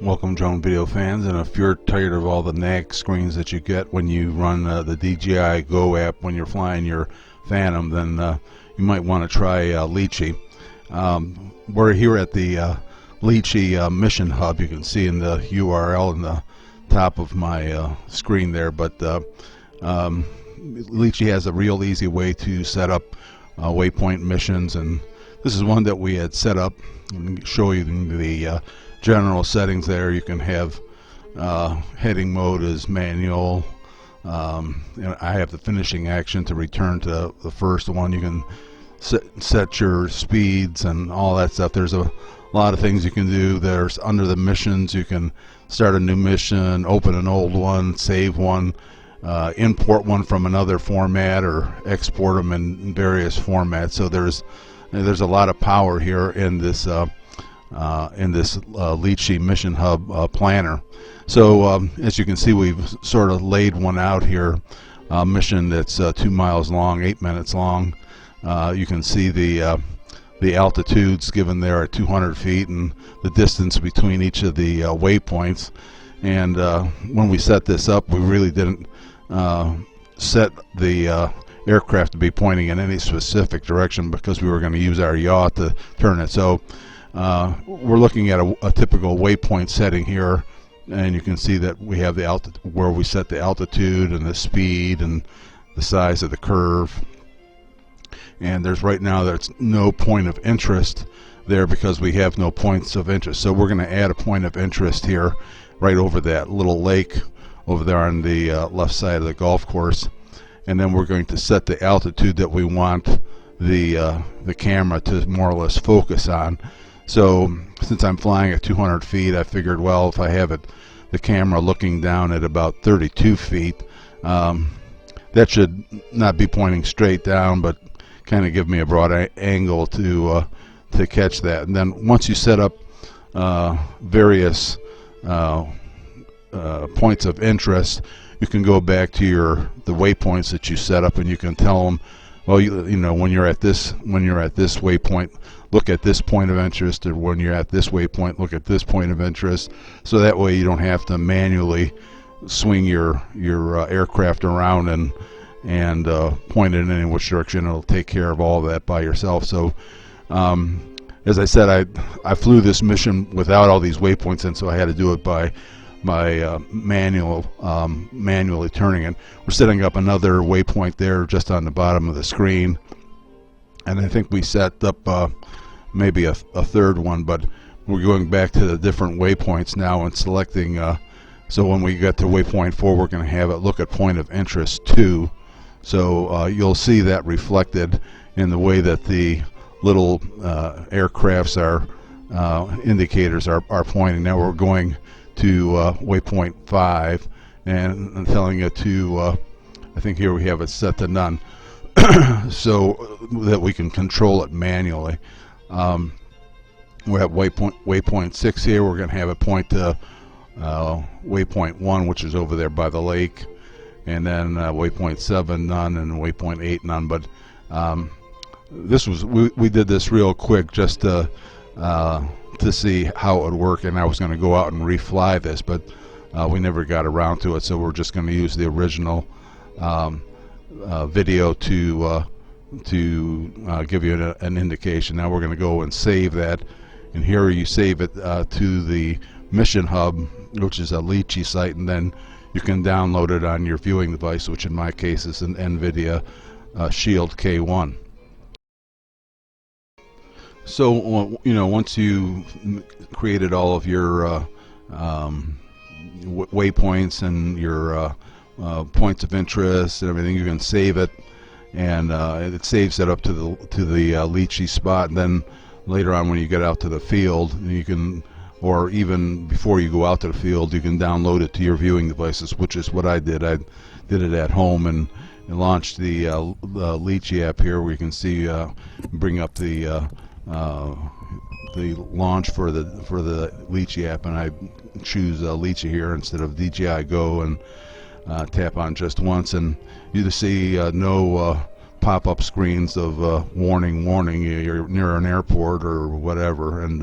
Welcome, drone video fans, and if you're tired of all the nag screens that you get when you run the DJI GO app when you're flying your Phantom, then you might want to try Litchi. We're here at the Litchi mission hub. You can see in the URL in the top of my screen there, but Litchi has a real easy way to set up waypoint missions, and this is one that we had set up. I'll show you the general settings there. You can have heading mode as manual. I have the finishing action to return to the first one. You can set your speeds and all that stuff. There's a lot of things you can do. There's under the missions, you can start a new mission, open an old one, save one, import one from another format, or export them in various formats. So there's a lot of power here in this Litchi Mission Hub planner. So as you can see, we've sort of laid one out here, a mission that's 2 miles long, 8 minutes long. You can see the altitudes given there at 200 feet and the distance between each of the waypoints. And when we set this up, we really didn't set the aircraft to be pointing in any specific direction because we were going to use our yaw to turn it. So we're looking at a typical waypoint setting here, and you can see that we have the where we set the altitude and the speed and the size of the curve. And right now there's no point of interest there because we have no points of interest. So we're going to add a point of interest here right over that little lake over there on the left side of the golf course, and then we're going to set the altitude that we want the camera to more or less focus on. So since I'm flying at 200 feet, I figured, well, if I have the camera looking down at about 32 feet, that should not be pointing straight down, but kind of give me a broad angle to catch that. And then once you set up various points of interest, you can go back to the waypoints that you set up, and you can tell them, well, you know, when you're at this waypoint, look at this point of interest, or when you're at this waypoint, look at this point of interest. So that way you don't have to manually swing your aircraft around and point it in any which direction. It'll take care of all of that by yourself. So as I said, I flew this mission without all these waypoints, and so I had to do it by manually turning it. We're setting up another waypoint there just on the bottom of the screen, and I think we set up maybe a third one, but we're going back to the different waypoints now and selecting. So when we get to waypoint 4, we're going to have it look at point of interest 2. So you'll see that reflected in the way that the little aircrafts indicators are pointing. Now we're going to waypoint 5 and telling it to I think here we have it set to none so that we can control it manually. We have waypoint 6 here. We're going to have it point to waypoint 1, which is over there by the lake, and then waypoint 7 none, and waypoint 8 none. But we did this real quick just to see how it would work, and I was going to go out and refly this, but we never got around to it, so we're just going to use the original video to give you an indication. Now we're going to go and save that, and here you save it to the Mission Hub, which is a Litchi site, and then you can download it on your viewing device, which in my case is an NVIDIA Shield K1. So you know, once you created all of your waypoints and your points of interest and everything, you can save it, and it saves it up to the Litchi spot. And then later on, when you get out to the field, you can, or even before you go out to the field, you can download it to your viewing devices, which is what I did. I did it at home and launched the Litchi app here, where you can see bring up the launch for the Litchi app, and I choose Litchi here instead of DJI GO, and tap on just once, and you just see no pop-up screens of warning, you're near an airport or whatever, and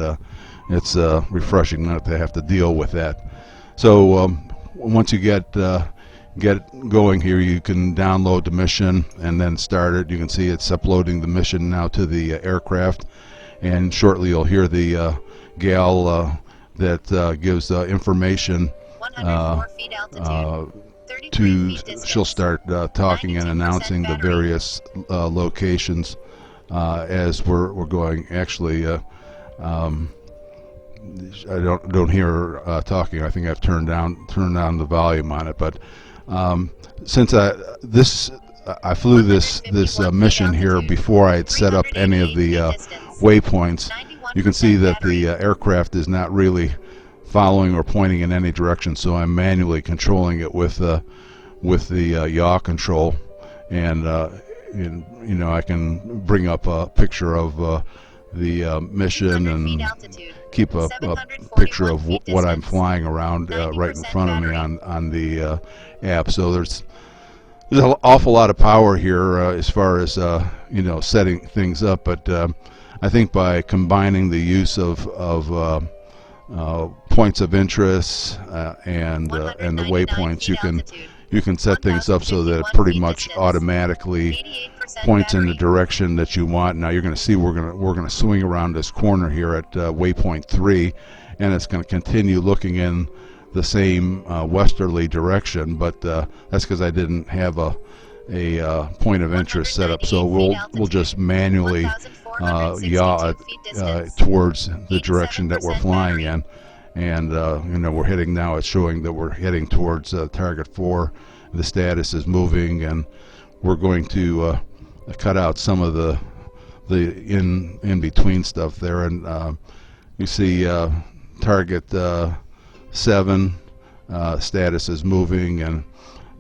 it's refreshing not to have to deal with that. So once you get going here, you can download the mission and then start it. You can see it's uploading the mission now to the aircraft, and shortly you'll hear the gal that gives information 104 feet altitude. she'll start talking and announcing the various locations as we're going. Actually, I don't hear her talking. I think I've turned down the volume on it. But since I flew this mission here before I had set up any of the waypoints, you can see that the aircraft is not really following or pointing in any direction. So I'm manually controlling it with the yaw control, and you know, I can bring up a picture of the mission and keep a picture of what I'm flying around right in front of me on the app. So there's an awful lot of power here as far as you know, setting things up. But I think by combining the use of points of interest and the waypoints, you can set things up so that it pretty much automatically points in the direction that you want. Now you're going to see we're going to swing around this corner here at waypoint 3, and it's going to continue looking in the same westerly direction. But that's because I didn't have a point of interest set up. So we'll just manually yaw towards the direction that we're flying in. And you know, we're heading now. It's showing that we're heading towards target 4. The status is moving, and we're going to cut out some of the in between stuff there. And you see target 7 status is moving, and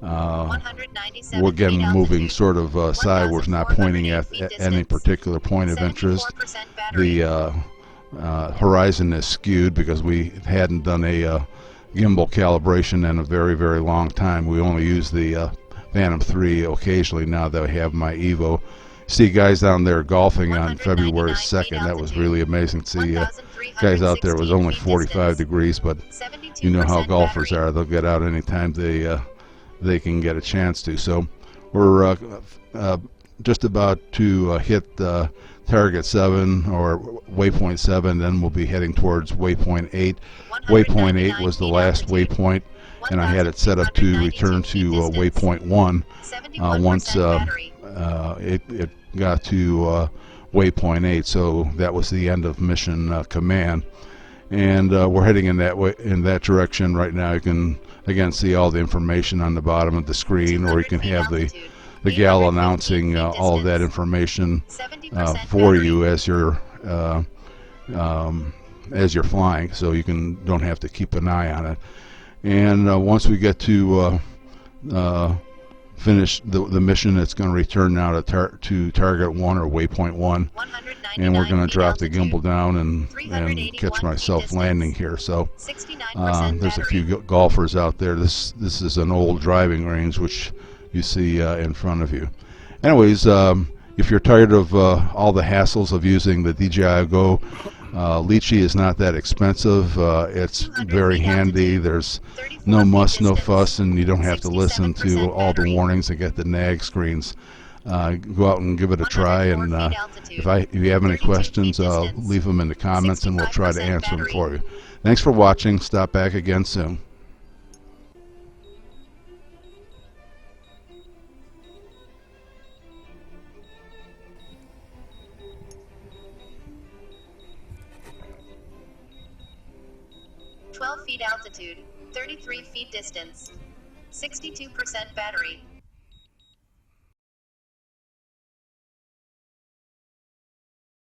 we're again moving sort of sideways, not pointing at any particular point of interest. The horizon is skewed because we hadn't done a gimbal calibration in a very, very long time. We only use the Phantom 3 occasionally now that I have my Evo. See guys down there golfing on February 2nd. That was really amazing to see guys out there. It was only 45 degrees, but you know how golfers are. They'll get out anytime they can get a chance to. So we're just about to hit target 7 or waypoint 7, then we'll be heading towards waypoint 8. Waypoint 8 was the last waypoint, and I had it set up to return to waypoint 1 once it got to waypoint 8. So that was the end of mission command, and we're heading in that direction right now. You can again see all the information on the bottom of the screen, or you can have the gal announcing all of that information for you as you're flying, so you don't have to keep an eye on it. And once we get to finish the mission, it's going to return now to target 1 or waypoint 1, and we're going to drop the gimbal down and catch myself landing here. So there's a few golfers out there. This is an old driving range, which you see in front of you. Anyways, if you're tired of all the hassles of using the DJI GO, Litchi is not that expensive. It's very handy. There's no muss, no fuss, and you don't have to listen to all the warnings and get the nag screens. Go out and give it a try, and if you have any questions, leave them in the comments and we'll try to answer them for you. Thanks for watching. Stop back again soon. Feet altitude, 33 feet distance, 62% battery.